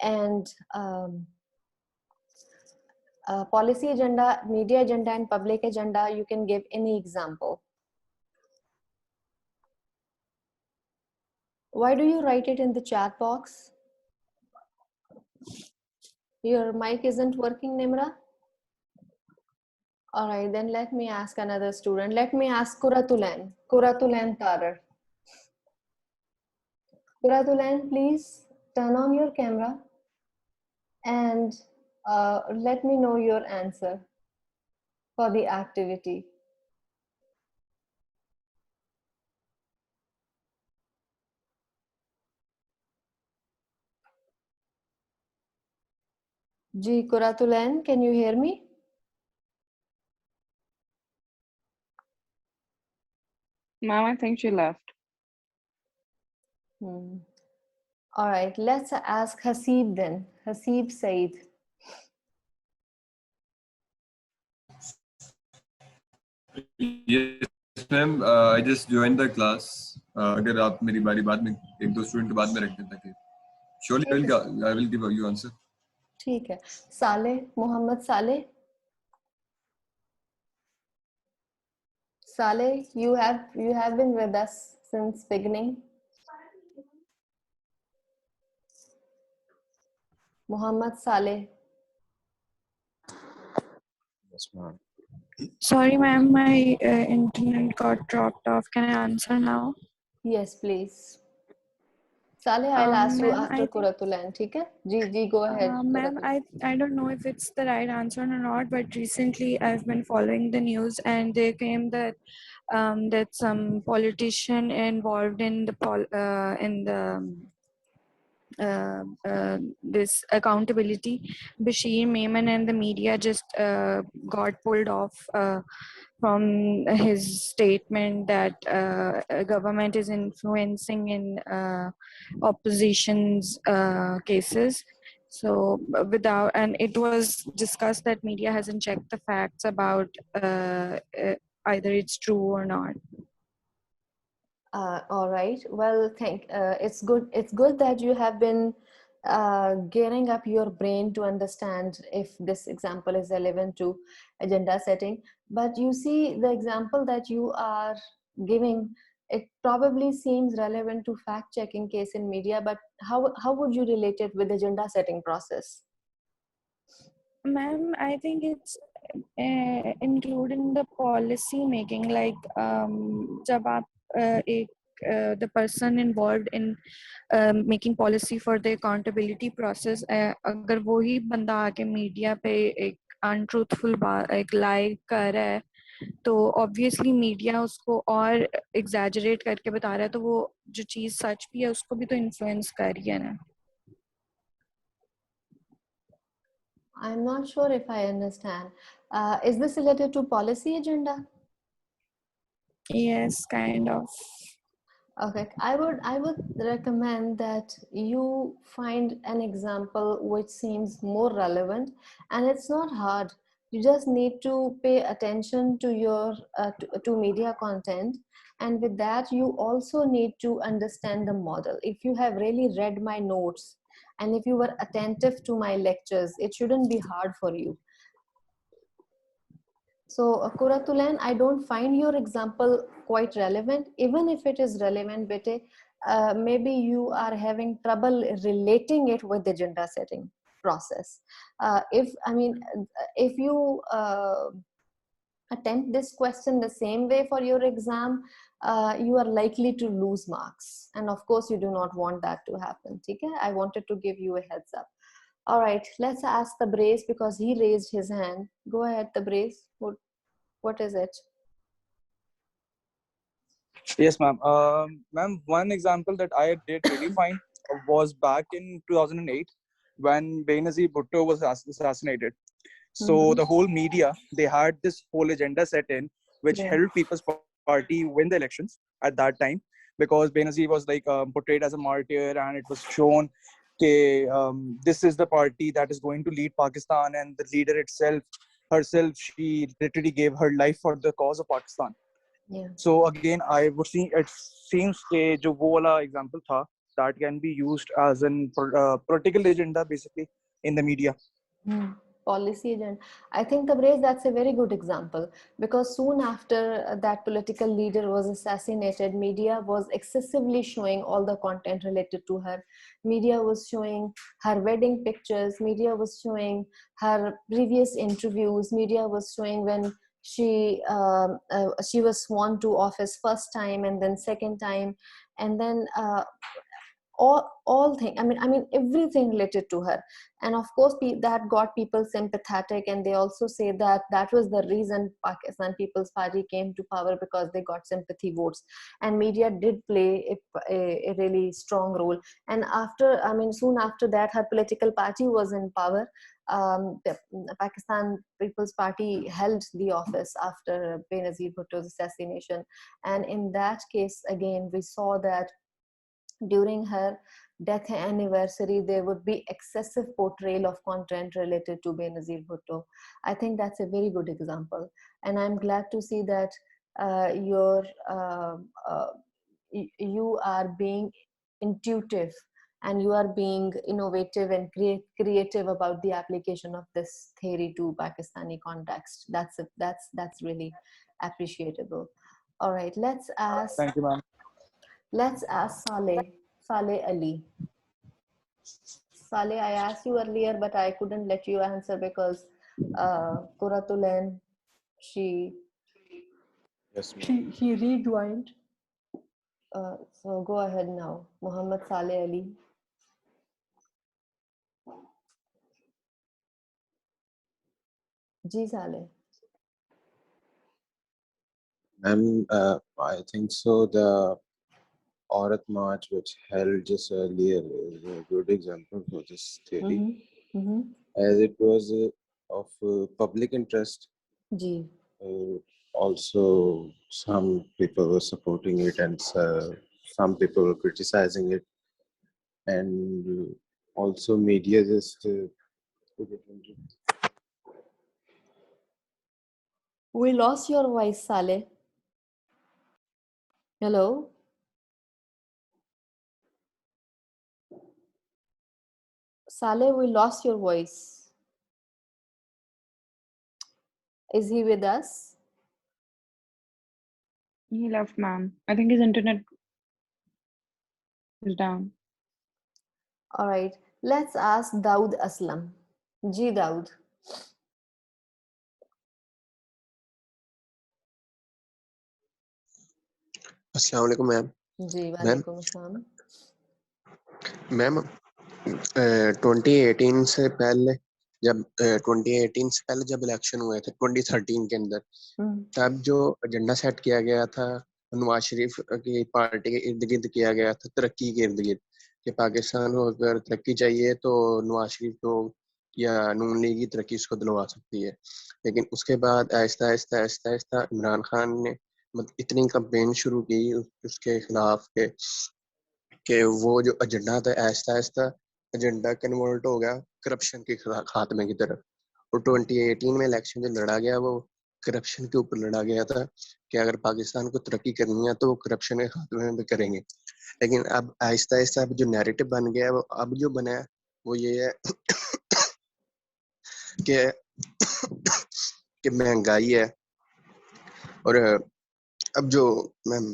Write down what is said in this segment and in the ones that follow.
and policy agenda, media agenda, and public agenda, you can give any example. Why do you write it in the chat box? Your mic isn't working, Nimra? All right, then let me ask another student. Let me ask Kuratulan. Kuratulan Tarar. Kuratulan, please turn on your camera and let me know your answer for the activity. Ji Kuratulan, can you hear me? Ma'am, I think she left. All right, let's ask Hasib then. Hasib Said. Yes, ma'am. I just joined the class. अगर आप मेरी बारी बाद में एक दो student के बाद में रखते ताकि surely I will give you answer. ठीक है. Saleh, Mohammed Saleh. Saleh, you have been with us since beginning. Mohammed Saleh. Yes, ma'am. Sorry, ma'am, my internet got dropped off. Can I answer now? Yes, please. Saleh, I'll ask you after Kuratulan, okay? Ji, go ahead. Ma'am, I don't know if it's the right answer or not, but recently I've been following the news and they came that that some politician involved in this accountability, Bashir Mehman, and the media just got pulled off from his statement that government is influencing in opposition's cases. So and it was discussed that media hasn't checked the facts about either it's true or not. All right. Well, it's good that you have been gearing up your brain to understand if this example is relevant to agenda setting. But you see, the example that you are giving, it probably seems relevant to fact-checking case in media. But how would you relate it with agenda setting process? Ma'am, I think it's including the policy making, like जब आप the person involved in making policy for the accountability process, अगर वो ही बंदा आके media पे एक untruthful एक lie कर रहा है, तो obviously मीडिया उसको और exaggerate करके बता रहा है, तो वो जो चीज़ सच भी है उसको भी तो influence कर रही है ना. I'm not sure if I understand. Is this related to policy agenda? Yes, kind of. Okay, I would recommend that you find an example which seems more relevant, and it's not hard. You just need to pay attention to your to media content, and with that you also need to understand the model. If you have really read my notes and if you were attentive to my lectures, it shouldn't be hard for you. So Kuratulan, I don't find your example quite relevant. Even if it is relevant, Bete, maybe you are having trouble relating it with the agenda setting process. If you attempt this question the same way for your exam, you are likely to lose marks. And of course, you do not want that to happen. Okay? I wanted to give you a heads up. All right, let's ask Tabriz because he raised his hand. Go ahead, Tabriz. What is it? Yes, ma'am. Ma'am, one example that I did really find was back in 2008 when Benazir Bhutto was assassinated. So the whole media, they had this whole agenda set in, which helped People's Party win the elections at that time, because Benazir was like portrayed as a martyr, and it was shown this is the party that is going to lead Pakistan, and the leader herself, she literally gave her life for the cause of Pakistan. Yeah. So again, I would see, it seems कि जो वो वाला example था, that can be used as an political agenda basically in the media. Policy agent. I think, Tabrez, that's a very good example, because soon after that political leader was assassinated, media was excessively showing all the content related to her. Media was showing her wedding pictures, media was showing her previous interviews, media was showing when she was sworn to office first time and then second time, and then all thing, I mean everything related to her. And of course that got people sympathetic, and they also say that that was the reason Pakistan People's Party came to power, because they got sympathy votes, and media did play a really strong role. And after, I mean, soon after that, her political party was in power. The Pakistan People's Party held the office after Benazir Bhutto's assassination, and in that case again we saw that during her death anniversary there would be excessive portrayal of content related to Benazir Bhutto. I think that's a very good example, and I'm glad to see that you are being intuitive, and you are being innovative and creative about the application of this theory to Pakistani context. That's really appreciable. All right, Thank you, ma'am. let's ask Saleh Ali. Saleh, I asked you earlier, but I couldn't let you answer because Kuratulen, he rejoined. So go ahead now, Muhammad Saleh Ali. Ji Saleh. I think so. The Aurat March, which held just earlier, is a good example for this theory, as it was of public interest. Ji. Also, some people were supporting it, and some people were criticizing it, and also media just. We lost your voice, Saleh. Hello? Saleh, we lost your voice. Is he with us? He left, ma'am. I think his internet is down. All right, let's ask Daud Aslam. Ji Daud. अस्सलाम वालेकुम ma'am. जी वालेकुम अस्सलाम। Ma'am 2018 से पहले जब 2018 से पहले जब इलेक्शन हुए थे 2013 के अंदर, तब जो एजेंडा सेट किया गया था नवाज शरीफ की पार्टी के इर्द गिर्द किया गया था, तरक्की के इर्द गिर्द, कि पाकिस्तान को अगर तरक्की चाहिए तो नवाज शरीफ को या नून लीग की तरक्की उसको दिलवा सकती है। लेकिन उसके बाद आहिस्ता आहिस्ता आहिस्ता आहिस्ता इमरान खान ने इतनी कंपेन शुरू की उसके खिलाफ कि वो जो एजेंडा था आहिस्ता आहिस्ता एजेंडा कन्वर्ट हो गया करप्शन के खात्मे की तरफ। और 2018 में इलेक्शन जो लड़ा गया वो करप्शन के ऊपर लड़ा गया था कि अगर पाकिस्तान को तरक्की करनी है तो वो करप्शन के खात्मे में करेंगे। लेकिन अब आहिस्ता आहिस्ता अब जो नैरेटिव बन गया है, वो अब जो बना है वो ये है कि महंगाई है। और अब जो मैम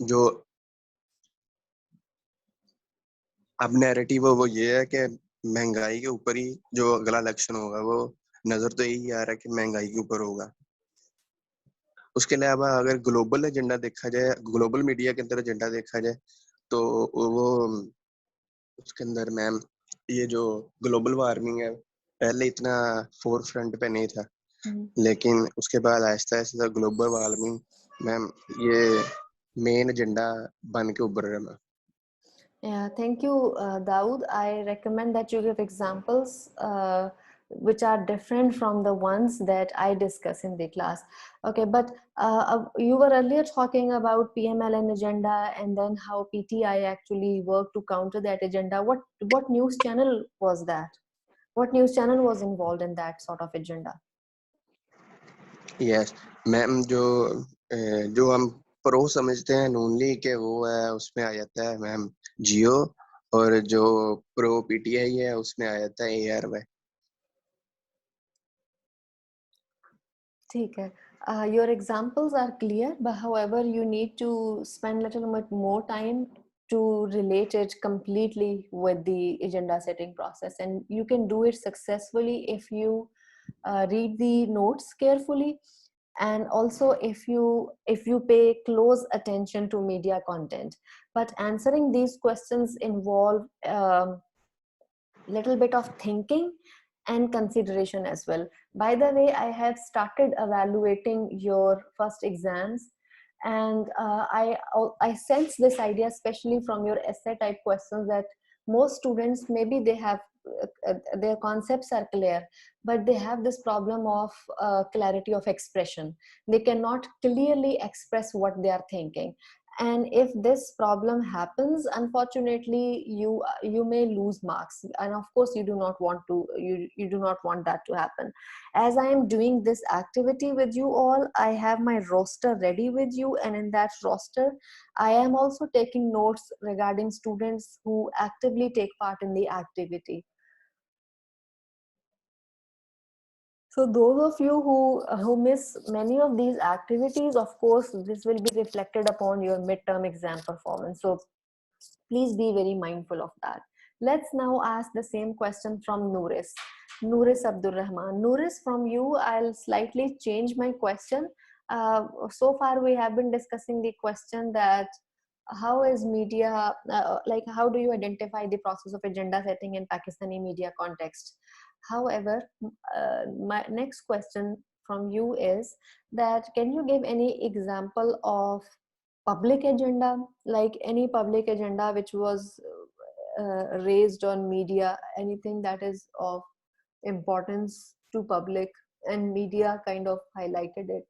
जो अब नैरेटिव वो ये है कि महंगाई के ऊपर ही जो अगला इलेक्शन होगा वो नजर तो यही आ रहा है कि महंगाई के ऊपर होगा। उसके अलावा अगर ग्लोबल एजेंडा देखा जाए, ग्लोबल मीडिया के अंदर एजेंडा देखा जाए तो वो उसके अंदर मैम ये जो ग्लोबल वार्मिंग है पहले इतना फोर फ्रंट पे नहीं था, लेकिन उसके बाद Aahista Aahista global warming ma'am ये मेन एजेंडा बन के उभर रहा है। Yeah, thank you, Daud. I recommend that you give examples which are different from the ones that I discuss in the class. Okay, but you were earlier talking about PMLN agenda and then how PTI actually worked to counter that agenda. What news channel was that? What news channel was involved in that sort of agenda? Yes, ma'am जो हम pro समझते हैं नूनली के वो है, उसमें आ जाता है मैम जियो, और जो प्रो पीटीआई है उसमें आ जाता है एआरवाई। ठीक है. Your examples are clear, but however, you need to spend a little bit more time to relate it completely with the agenda setting process, and you can do it successfully if you read the notes carefully, and also if you pay close attention to media content. But answering these questions involve little bit of thinking and consideration as well. By the way, I have started evaluating your first exams, and I sense this idea, especially from your essay type questions, that most students, maybe they have their concepts are clear, but they have this problem of clarity of expression. They cannot clearly express what they are thinking, and if this problem happens, unfortunately you may lose marks, and of course you do not want to, you do not want that to happen. As I am doing this activity with you all, I have my roster ready with you, and in that roster I am also taking notes regarding students who actively take part in the activity. So those of you who miss many of these activities, of course, this will be reflected upon your midterm exam performance. So please be very mindful of that. Let's now ask the same question from Nouris. Nouris Abdur Rahman. Nouris, from you, I'll slightly change my question. So far, we have been discussing the question that how is media, like how do you identify the process of agenda setting in Pakistani media context? However, my next question from you is that can you give any example of public agenda, like any public agenda which was raised on media, anything that is of importance to public and media kind of highlighted it?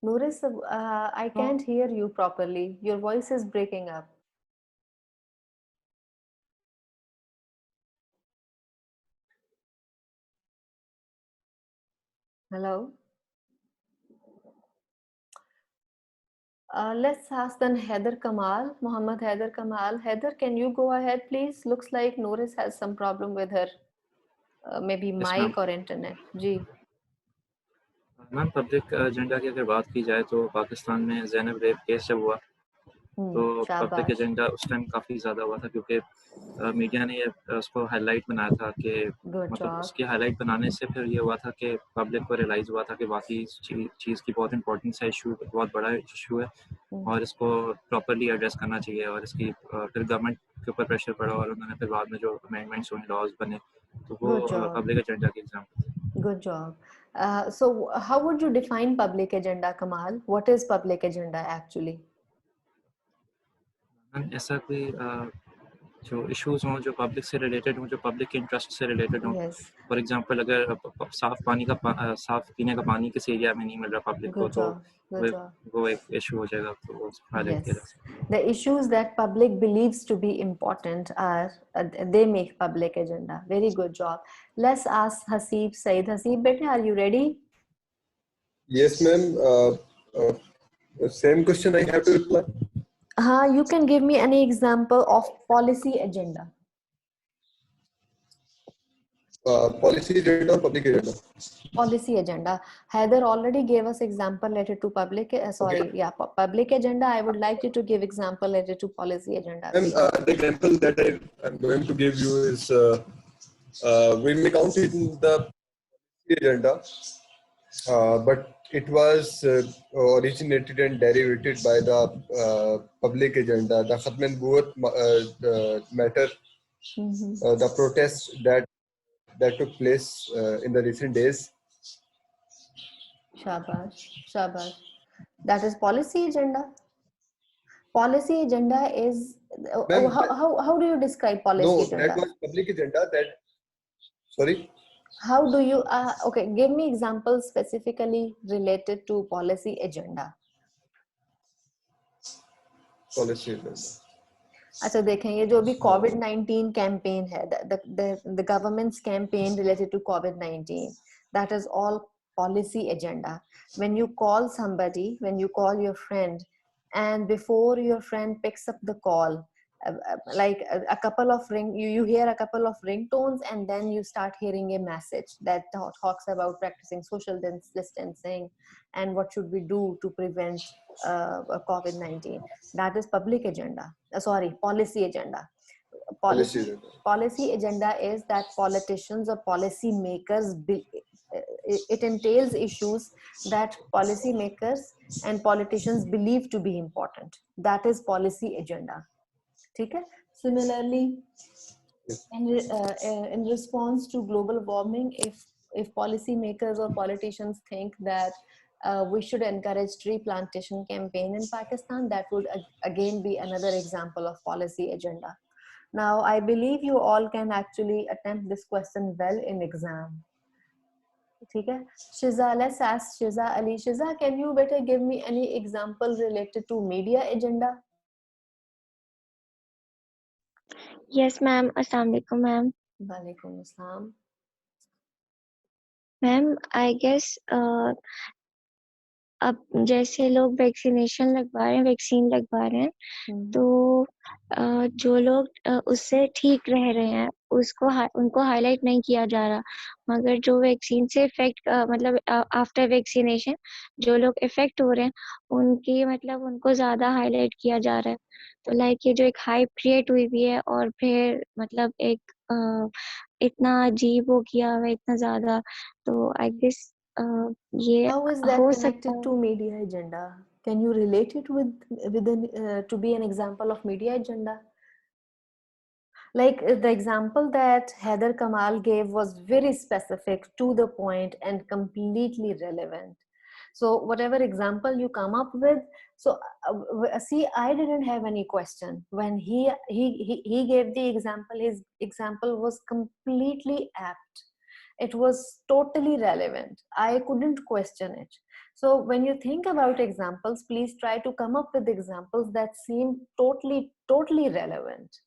Nouris, I can't hear you properly. Your voice is breaking up. Hello? Let's ask then Heather Kamal, Muhammad Heather Kamal. Heather, can you go ahead, please? Looks like Nouris has some problem with her, maybe Yes, mic or internet. जी. Ma'am public agenda की अगर बात की जाए तो पाकिस्तान में Zainab rape case जब हुआ तो पब्लिक एजेंडा उस टाइम काफ़ी ज़्यादा हुआ था, क्योंकि मीडिया ने उसको हाईलाइट बनाया था कि मतलब उसकी हाईलाइट बनाने से फिर ये हुआ था कि पब्लिक को रियलाइज़ हुआ था कि वाकई इस चीज़ की बहुत इंपॉर्टेंस है, इशू बहुत बड़ा इशू है और इसको प्रॉपरली एड्रेस करना चाहिए। और इसकी फिर गवर्नमेंट के ऊपर प्रेशर पड़ा और उन्होंने फिर बाद में जो अमेंडमेंट्स हुए, लॉज बने, तो वो पब्लिक एजेंडा के example. Good job. So how would you define public agenda, Kamal? What is public agenda actually? ऐसा कोई जो इश्यूज हों जो पब्लिक से रिलेटेड हों, जो पब्लिक के इंटरेस्ट से रिलेटेड हों। फॉर एग्जांपल अगर साफ पीने का पानी किसी एरिया में नहीं मिल रहा पब्लिक को, तो वो एक इशू हो जाएगा, तो वो हाईलाइट किया जा सकता है। The issues that public believes to be important are they make public agenda. Very good job. Let's ask Haseeb Said. Haseeb, beta, are you ready? Yes, ma'am. Same question I have to reply. You can give me any example of policy agenda. Policy agenda or public agenda? Policy agenda. Heather already gave us example related to public. Public agenda. I would like you to give example related to policy agenda. The example that I'm going to give you is we may count it in the agenda, but it was originated and derivated by the public agenda, the Khatm an-Nubuwwat matter, the protests that took place in the recent days. Shabash. That is policy agenda. Policy agenda is how do you describe policy agenda? No, that was public agenda. Sorry. How do you okay, give me examples specifically related to policy agenda. Policy agenda. अच्छा देखें, ये जो भी COVID-19 campaign है, the government's campaign related to COVID-19, that is all policy agenda. When you call somebody, when you call your friend, and before your friend picks up the call, like a couple of you hear a couple of ringtones, and then you start hearing a message that talks about practicing social distancing and what should we do to prevent COVID-19. That is public agenda. Policy agenda. Policy agenda is that politicians or policy makers, it entails issues that policy makers and politicians believe to be important. That is policy agenda. Okay? Similarly, in response to global warming, if policymakers or politicians think that we should encourage tree plantation campaign in Pakistan, that would again be another example of policy agenda. Now, I believe you all can actually attempt this question well in exam. Okay? Shiza, let's ask Shiza Ali. Shiza, can you better give me any example related to media agenda? Yes, ma'am. Assalamualaikum, ma'am. Walaikum assalam. Ma'am I guess अब जैसे लोग vaccine लगवा रहे हैं तो जो लोग उससे ठीक रह रहे हैं उनको हाईलाइट नहीं किया जा रहा, मगर जो वैक्सीन से इफेक्ट मतलब आफ्टर वैक्सीनेशन जो लोग इफेक्ट हो रहे हैं उनको ज्यादा हाईलाइट किया जा रहा है. तो लाइक ये जो एक हाइप क्रिएट हुई भी है और फिर मतलब एक इतना अजीब हो गया है इतना ज्यादा, तो आई गेस ये How is that हो connected सकता to media agenda? Can you relate it to be an example of media agenda? Like the example that Heather Kamal gave was very specific, to the point, and completely relevant. So whatever example you come up with, so see, I didn't have any question when he gave the example. His example was completely apt. It was totally relevant. I couldn't question it. So when you think about examples, please try to come up with examples that seem totally relevant.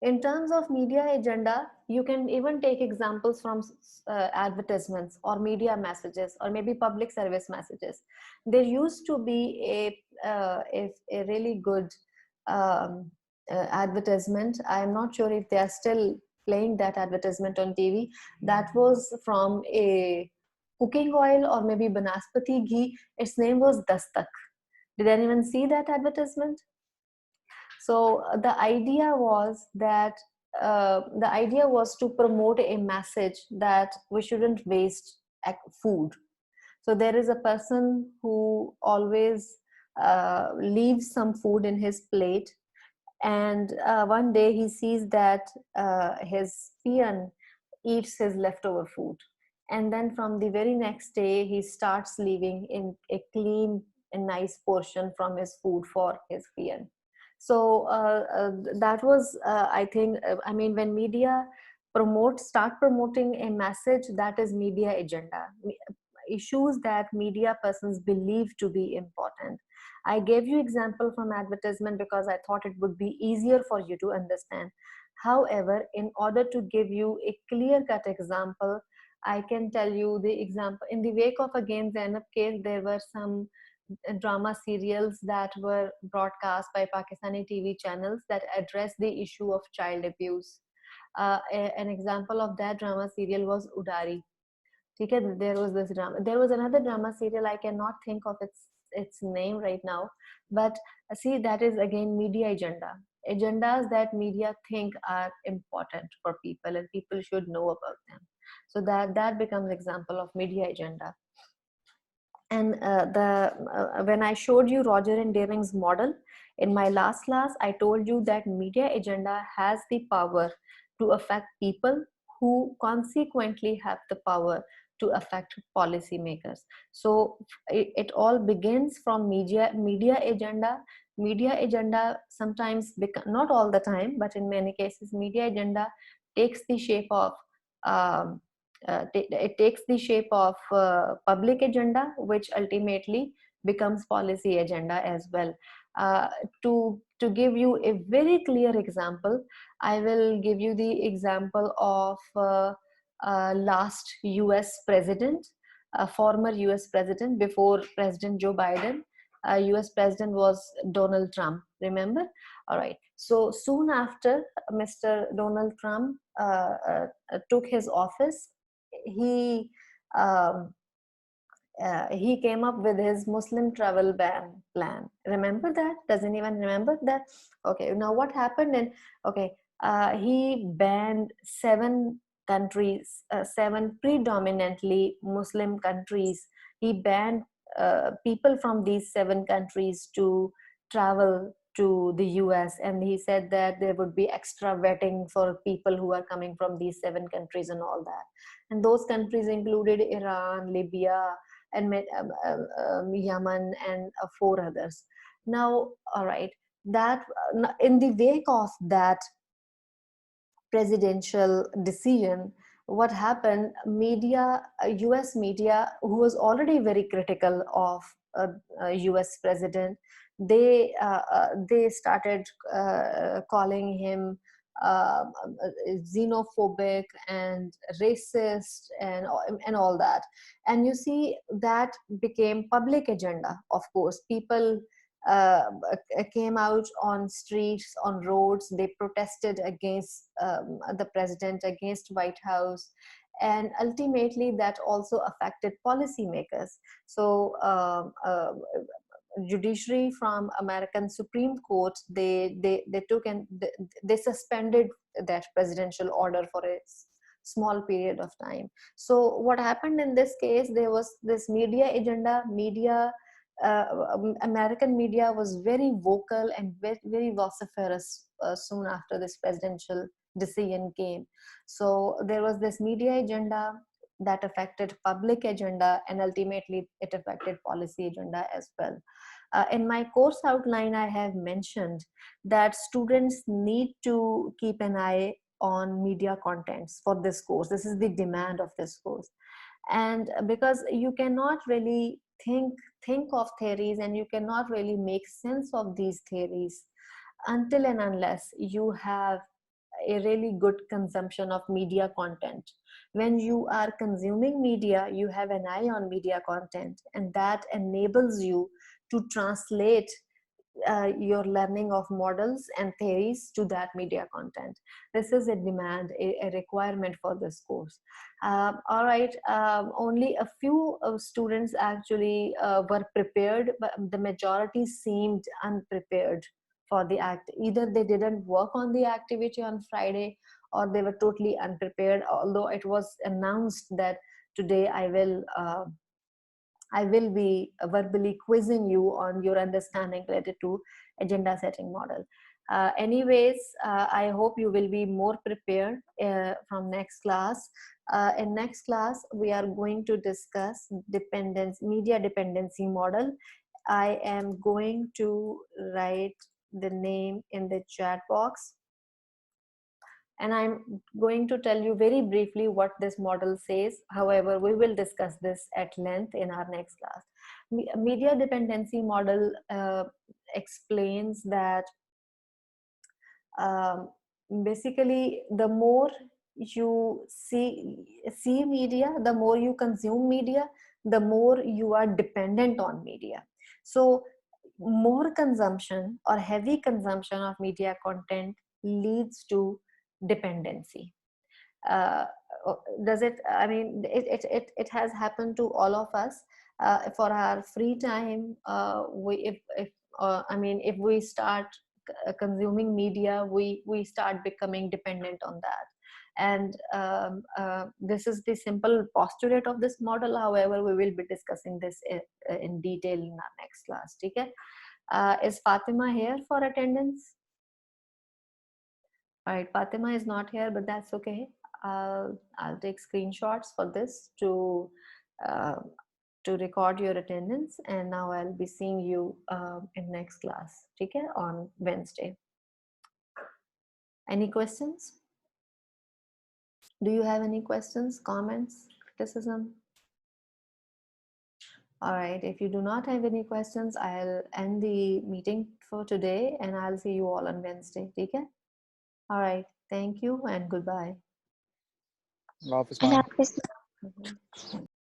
In terms of media agenda, you can even take examples from advertisements or media messages or maybe public service messages. There used to be a really good advertisement. I'm not sure if they are still playing that advertisement on TV. That was from a cooking oil or maybe Banaspati ghee. Its name was Dastak. Did anyone see that advertisement? So the idea was to promote a message that we shouldn't waste food. So there is a person who always leaves some food in his plate, and one day he sees that his peon eats his leftover food, and then from the very next day he starts leaving in a clean and nice portion from his food for his peon. So that was I think I mean, when media start promoting a message, that is media agenda, issues that media persons believe to be important. I gave you example from advertisement because I thought it would be easier for you to understand. However, in order to give you a clear-cut example, I can tell you the example. In the wake of again Zainab case, there were some drama serials that were broadcast by Pakistani TV channels that address the issue of child abuse. An example of that drama serial was Udari. Okay, there was this drama. There was another drama serial, I cannot think of its name right now, but see, that is again media agenda. Agendas that media think are important for people and people should know about them. So that becomes example of media agenda. And when I showed you Roger and Dering's model in my last class, I told you that media agenda has the power to affect people who consequently have the power to affect policymakers. So it all begins from media agenda. Media agenda sometimes, not all the time, but in many cases, media agenda takes the shape of public agenda, which ultimately becomes policy agenda as well. To give you a very clear example, I will give you the example of last US president, former US president before President Joe Biden. US president was Donald Trump, remember? All right. So soon after Mr. Donald Trump took his office, he he came up with his Muslim travel ban plan. Remember that? Does anyone remember that? Okay, now what happened in, okay, he banned 7 countries, 7 predominantly Muslim countries. He banned people from these 7 countries to travel to the US, and he said that there would be extra vetting for people who are coming from these 7 countries and all that. And those countries included Iran, Libya, and Yemen, and 4 others. Now, all right, that in the wake of that presidential decision, what happened, media, US media, who was already very critical of US president, they started calling him xenophobic and racist and all that. And you see, that became public agenda. Of course, people came out on streets, on roads. They protested against the president, against White House, and ultimately that also affected policymakers. So judiciary from American Supreme Court, they took and they suspended that presidential order for a small period of time. So what happened in this case, there was this media agenda. American media was very vocal and very vociferous soon after this presidential decision came. So there was this media agenda that affected public agenda, and ultimately it affected policy agenda as well. In my course outline, I have mentioned that students need to keep an eye on media contents for this course. This is the demand of this course. And because you cannot really think of theories, and you cannot really make sense of these theories until and unless you have a really good consumption of media content. When you are consuming media, you have an eye on media content, and that enables you to translate your learning of models and theories to that media content. This is a demand, a requirement for this course. All right, only a few students actually were prepared, but the majority seemed unprepared for the act. Either they didn't work on the activity on Friday, or they were totally unprepared, although it was announced that today I will be verbally quizzing you on your understanding related to agenda setting model. Anyways, I hope you will be more prepared from next class. In next class, we are going to discuss media dependency model. I am going to write the name in the chat box, and I'm going to tell you very briefly what this model says. However, we will discuss this at length in our next class. Media dependency model explains that basically the more you see media, the more you consume media, the more you are dependent on media. So more consumption or heavy consumption of media content leads to dependency. Does it? I mean, it has happened to all of us. For our free time, if we start consuming media, we start becoming dependent on that. And this is the simple postulate of this model. However, we will be discussing this in detail in our next class. Okay? Is Fatima here for attendance? All right, Fatima is not here, but that's okay. I'll take screenshots for this to record your attendance, and now I'll be seeing you in next class, okay, on Wednesday. Any questions? Do you have any questions, comments, criticism? All right. If you do not have any questions, I'll end the meeting for today and I'll see you all on Wednesday. Okay? All right. Thank you and goodbye. Allah Hafiz, ma'am. Allah Hafiz.